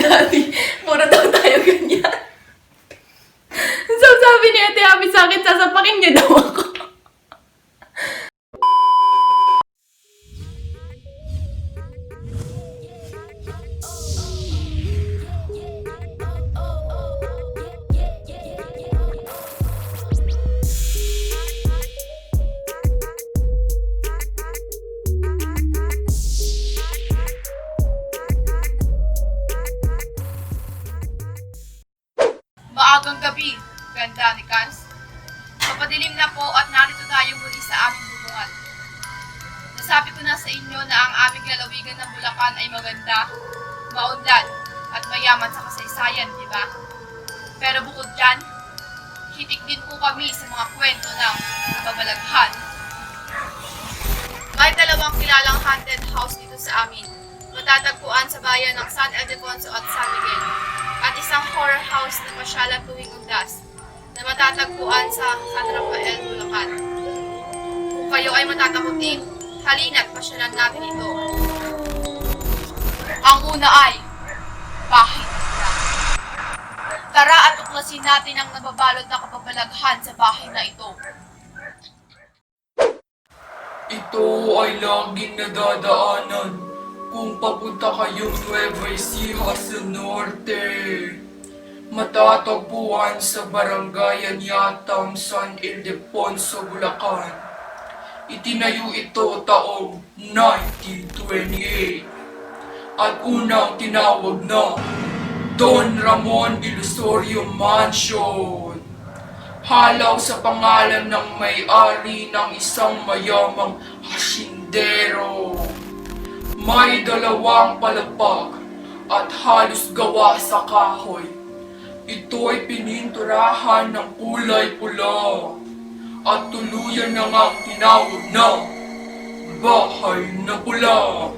Daddy. Puro daw tayo ganyan. So sabi ni Ate Abby sa akin, sasapakin niya daw ako. Maagang gabi, ganda ni Kans. Papadilim na po at narito tayo muli sa aming bubungan. Nasabi ko na sa inyo na ang aming lalawigan ng Bulacan ay maganda, maunlad, at mayaman sa kasaysayan, di ba? Pero bukod dyan, hitik din po kami sa mga kwento ng kababalaghan. May dalawang kilalang haunted house dito sa amin. Matatagpuan sa bayan ng San Ildefonso at San Miguel. At isang horror house na pasyalan tuwing undas na matatagpuan sa San Rafael, Bulacan. Kung kayo ay matatakutin, halina't pasyalan natin ito. Ang una ay bahay ng Bulacan. Tara at tuklasin natin ang nababalot na kababalaghan sa bahay na ito. Ito ay laging nadadaanan kung papunta kayong Nueva Ecija sa norte. Matatagpuan sa Barangayan Yatam, San Ildefonso, Bulacan. Itinayo ito taong 1928 at unang tinawag na Don Ramon Ilusorio Mansion. Halaw sa pangalan ng may-ari ng isang mayamang hasyendero. May dalawang palapag at halos gawa sa kahoy. Ito ay pininturahan ng kulay pula at tuluyan na ngang tinawag na Bahay na Pula.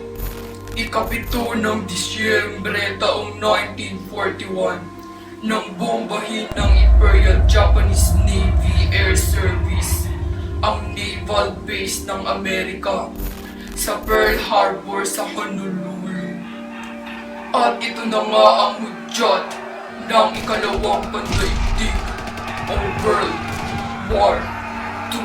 Ikapito ng Disyembre taong 1941 nang bombahin ng Imperial Japanese Navy Air Service ang naval base ng Amerika sa Pearl Harbor sa Honolulu. At ito na nga ang hudyat ng ikalawang pandaigdig o World War II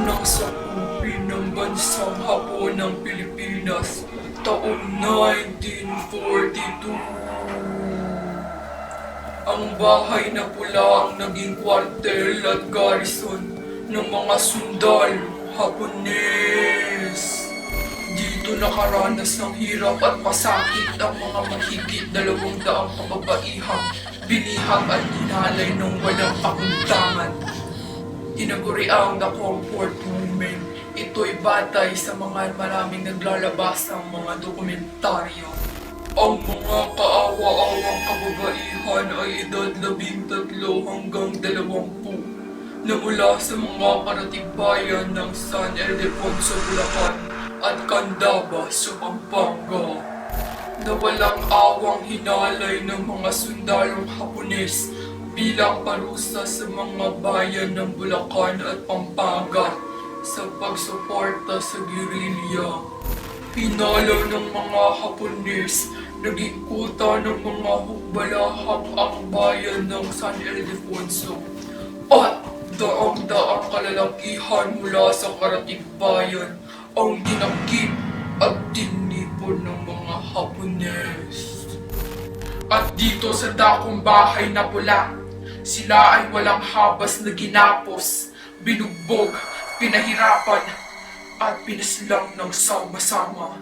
nang sakupin ng bansang Hapon ng Pilipinas taong 1942. Ang Bahay na Pula ang naging kwartel at garrison ng mga sundalo Hapones. Dito nakaranas ng hirap at pasakit ang mga mahigit 200 kababaihang binihag at dinalay ng walang pakundangan. Tinaguriang The Comfort Women. Ito'y batay sa mga maraming naglalabas ng mga dokumentaryo. Ang mga kaawa-awang kababaihan ay edad 13 hanggang 20 na mula sa mga karatibayan ng San Ildefonso, Bulacan at Candaba sa Pampanga na walang awang hinalay ng mga sundalong Hapones bilang parusa sa mga bayan ng Bulacan at Pampanga sa pagsuporta sa gerilya. Hinalaw ng mga Hapones, naging kuta ng mga hukbalahap ang bayan ng San Ildefonso at daang-daang kalalakihan mula sa karatibbayan ang dinakip at tinipon ng mga Hapones. At dito sa dakong Bahay na Pula, sila ay walang habas na ginapos, binugbog, pinahirapan at pinaslang ng sama-sama.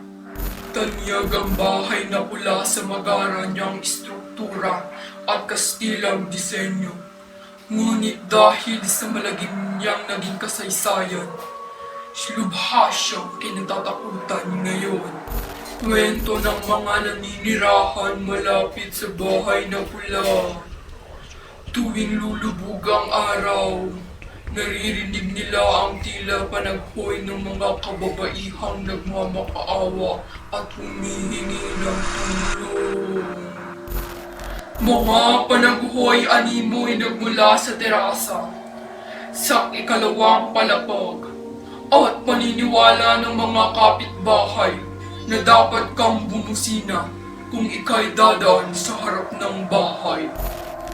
Tanyag ang Bahay na Pula sa magaran niyang istruktura at kastilang disenyo. Ngunit dahil sa malagim niyang naging kasaysayan, lubha siyang kinatatakutan ngayon. Kwento ng mga naninirahan malapit sa Bahay na Pula. Tuwing lulubog ang araw, naririnig nila ang tila panaghoy ng mga kababaihang nagmamakaawa at humihingi ng tulong. Mga panaghoy animoy nagmula sa terasa, sa ikalawang palapag, at paniniwala ng mga kapitbahay na dapat kang bumusina kung ika'y dadaan sa harap ng bahay.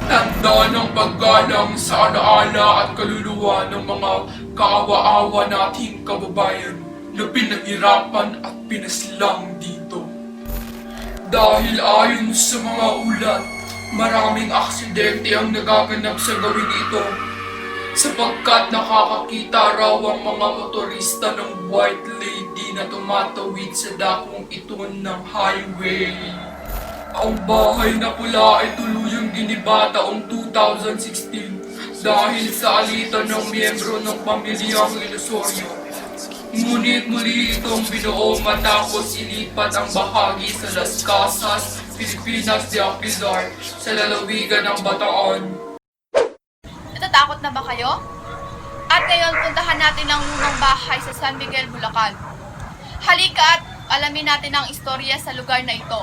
Tanda ng paggalang sa alaala at kaluluwa ng mga kaawa-awa nating kababayan na pinahirapan at pinaslang dito. Dahil ayon sa mga ulat, maraming aksidente ang nagaganap sa gawing ito sapagkat nakakakita raw ang mga motorista ng white lady na tumatawid sa dakong ito ng highway. Ang bahay na pula ay tuluyang giniba taong 2016 dahil sa alitan ng miyembro ng pamilyang Ilosorio. Ngunit muli itong binuo matapos ilipat ang bahagi sa Las Casas, Pilipinas de Apizar sa lalawigan ng Bataan. Natatakot na ba kayo? At ngayon, puntahan natin ang lumang bahay sa San Miguel, Bulacan. Halika at alamin natin ang istorya sa lugar na ito.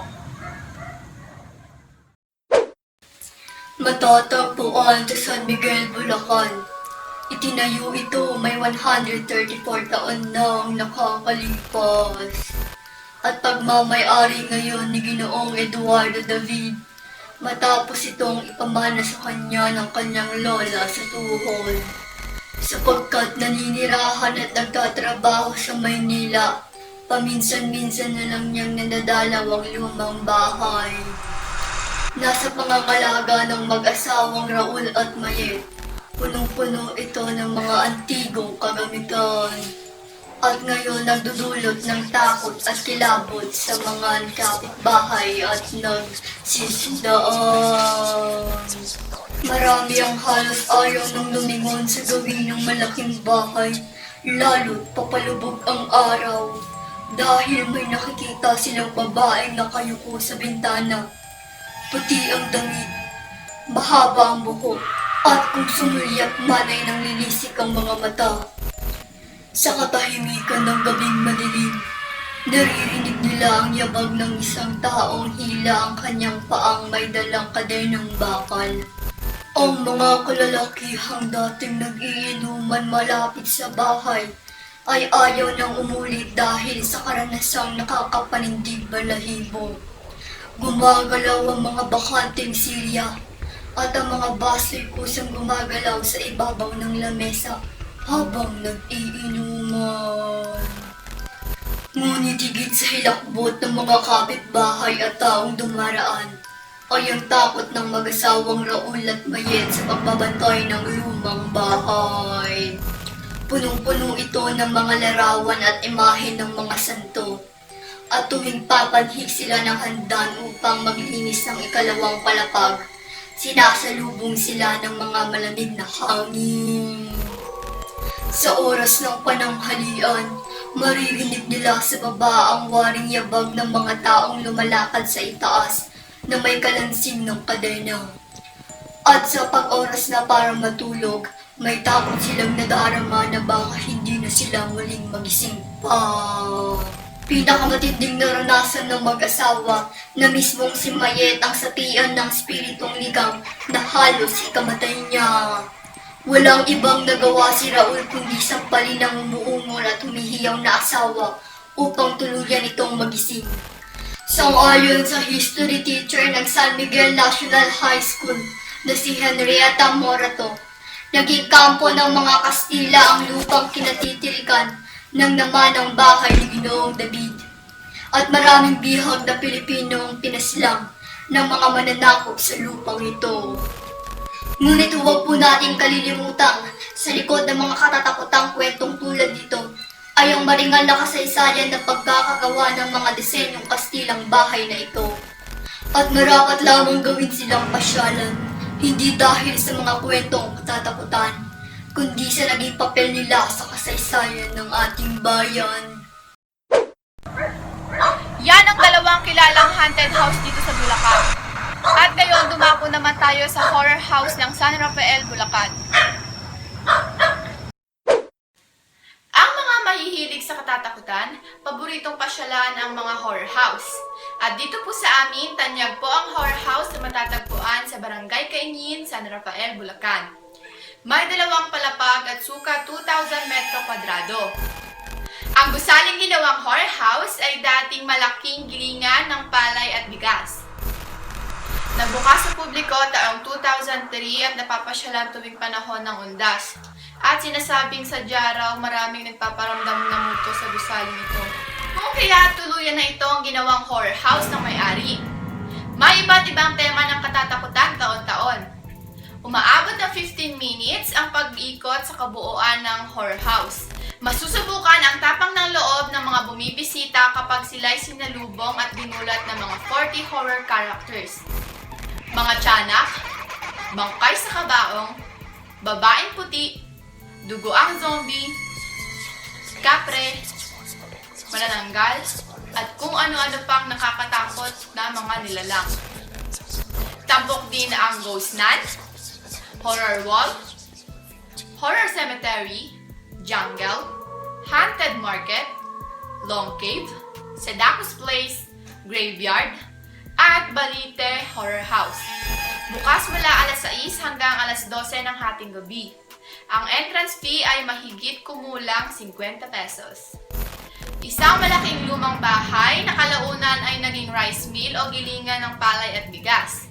Matatagpuan sa San Miguel, Bulacan. Itinayo ito may 134 taon nang nakakalipas. At pagmamay-ari ngayon ni Ginoong Eduardo David matapos itong ipamana sa kanya ng kanyang lola sa tuhod. Sapagkat naninirahan at nagtatrabaho sa Maynila, paminsan-minsan na lang niyang nadadalaw ang lumang bahay. Nasa pangangalaga ng mag-asawang Raul at Mayet, punong-puno ito ng mga antigong kagamitan. At ngayon nagdudulot ng takot at kilabot sa mga kapitbahay at nagsisidaan. Marami ang halos ayaw ng lumingon sa gawin ng malaking bahay, lalo't papalubog ang araw. Dahil may nakikita silang babaeng nakayuko sa bintana. Puti ang damit, mahaba ang buhok, at kung sumulyap man ay nanglilisik ang mga mata. Sa katahimikan ng gabing madilim, naririnig nila ang yabag ng isang taong hila ang kanyang paang may dalang kadenang bakal. Ang mga kalalakihang dating nag-iinuman malapit sa bahay ay ayaw nang umulit dahil sa karanasang nakakapanindig balahibo. Gumagalaw ang mga bakanting silya at ang mga baso'y kusang gumagalaw sa ibabaw ng lamesa habang nag-iinuman. Ngunit higit sa hilakbot ng mga kapitbahay at taong dumaraan ay ang takot ng mag-asawang Raul at Mayet sa pagbabantay ng lumang bahay. Punong-puno ito ng mga larawan at imahe ng mga santo. At tuwing papanhik sila ng handan upang maglinis ng ikalawang palapag, sinasalubong sila ng mga malamig na hangin. Sa oras ng pananghalian, maririnig nila sa baba ang waring yabag ng mga taong lumalakad sa itaas na may kalansing ng kadena. At sa pag-oras na para matulog, may takot silang nadarama na baka hindi na sila muling magising pa. Pinakamatinding naranasan ng mag-asawa na mismong si Mayet ang sapian ng spiritong ligang na halos ikamatay niya. Walang ibang nagawa si Raul kundi sampalin ang umuungol at humihiyaw na asawa upang tuluyan itong magising. Sang-ayon sa history teacher ng San Miguel National High School na si Henrietta Morato, naging kampo ng mga Kastila ang lupang kinatitirikan ng namanang bahay ni Ginoong David. At maraming bihag na Pilipino ang pinaslang ng mga mananakop sa lupang ito. Ngunit huwag po nating kalilimutang sa likod ng mga katatakutang kwentong tulad nito ay ang maringal na kasaysayan ng pagkakagawa ng mga disenyong Kastilang bahay na ito. At marapat lamang gawin silang pasyalan, hindi dahil sa mga kwentong katatakutan, kundi sa naging papel nila sa kasaysayan ng ating bayan. Yan ang dalawang kilalang haunted house dito sa Bulacan. At ngayon, dumako naman tayo sa horror house ng San Rafael, Bulacan. Ang mga mahihilig sa katatakutan, paboritong pasyalan ang mga horror house. At dito po sa amin, tanyag po ang horror house na matatagpuan sa Barangay Kaingin, San Rafael, Bulacan. May 2 palapag at sukat 2,000 metro kwadrado. Ang gusaling ginawang horror house ay dating malaking gilingan ng palay at bigas. Nabukas sa publiko taong 2003 at napapasyalan tuwing panahon ng undas. At sinasabing sadya raw maraming nagpaparamdam ng multo sa gusaling ito. Kung kaya tuluyan na ito ang ginawang horror house ng may-ari. May iba't ibang tema ng katatakutan taon-taon. Umaabot ng 15 minutes ang pag-ikot sa kabuuan ng horror house. Masusubukan ang tapang ng loob ng mga bumibisita kapag sila'y sinalubong at ginulat ng mga 40 horror characters. Mga tiyanak, bangkay sa kabaong, babaeng puti, dugoang zombie, kapre, manananggal, at kung ano-ano pang nakakatakot na mga nilalang. Tampok din ang ghost nun, horror wall, horror cemetery, jungle, haunted market, long cave, Sedacus Place, graveyard, at Balite Horror House. Bukas mula alas 6 hanggang alas 12 ng hating gabi. Ang entrance fee ay mahigit kumulang 50 pesos. Isang malaking lumang bahay na kalaunan ay naging rice mill o gilingan ng palay at bigas.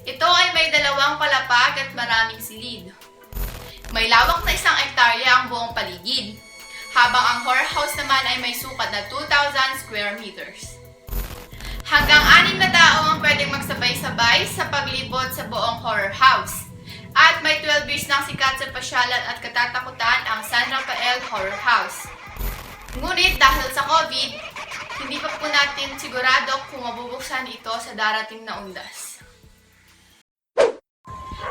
Ito ay may 2 palapag at maraming silid. May lawak na 1 hektarya ang buong paligid, habang ang horror house naman ay may sukat na 2,000 square meters. Hanggang 6 na tao ang pwedeng magsabay-sabay sa paglibot sa buong horror house. At may 12 years ng sikat sa pasyalan at katatakutan ang San Rafael Horror House. Ngunit dahil sa COVID, hindi pa po natin sigurado kung mabubuksan ito sa darating na undas.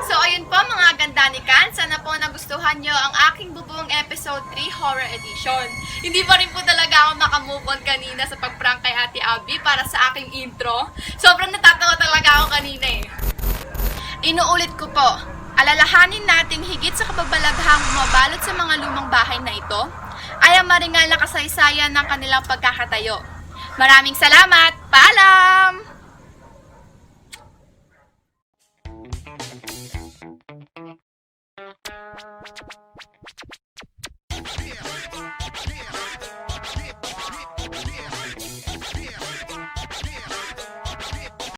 So ayun po mga gandanikan, sana po nagustuhan nyo ang aking bubuong episode 3 horror edition. Hindi pa rin po talaga ako makamove on kanina sa pag-prank kay Ate Abby para sa aking intro. Sobrang natatawa talaga ako kanina eh. Inuulit ko po, alalahanin nating higit sa kababalaghang bumabalot sa mga lumang bahay na ito ay ang maringal na kasaysayan ng kanilang pagkakatayo. Maraming salamat! Paalam!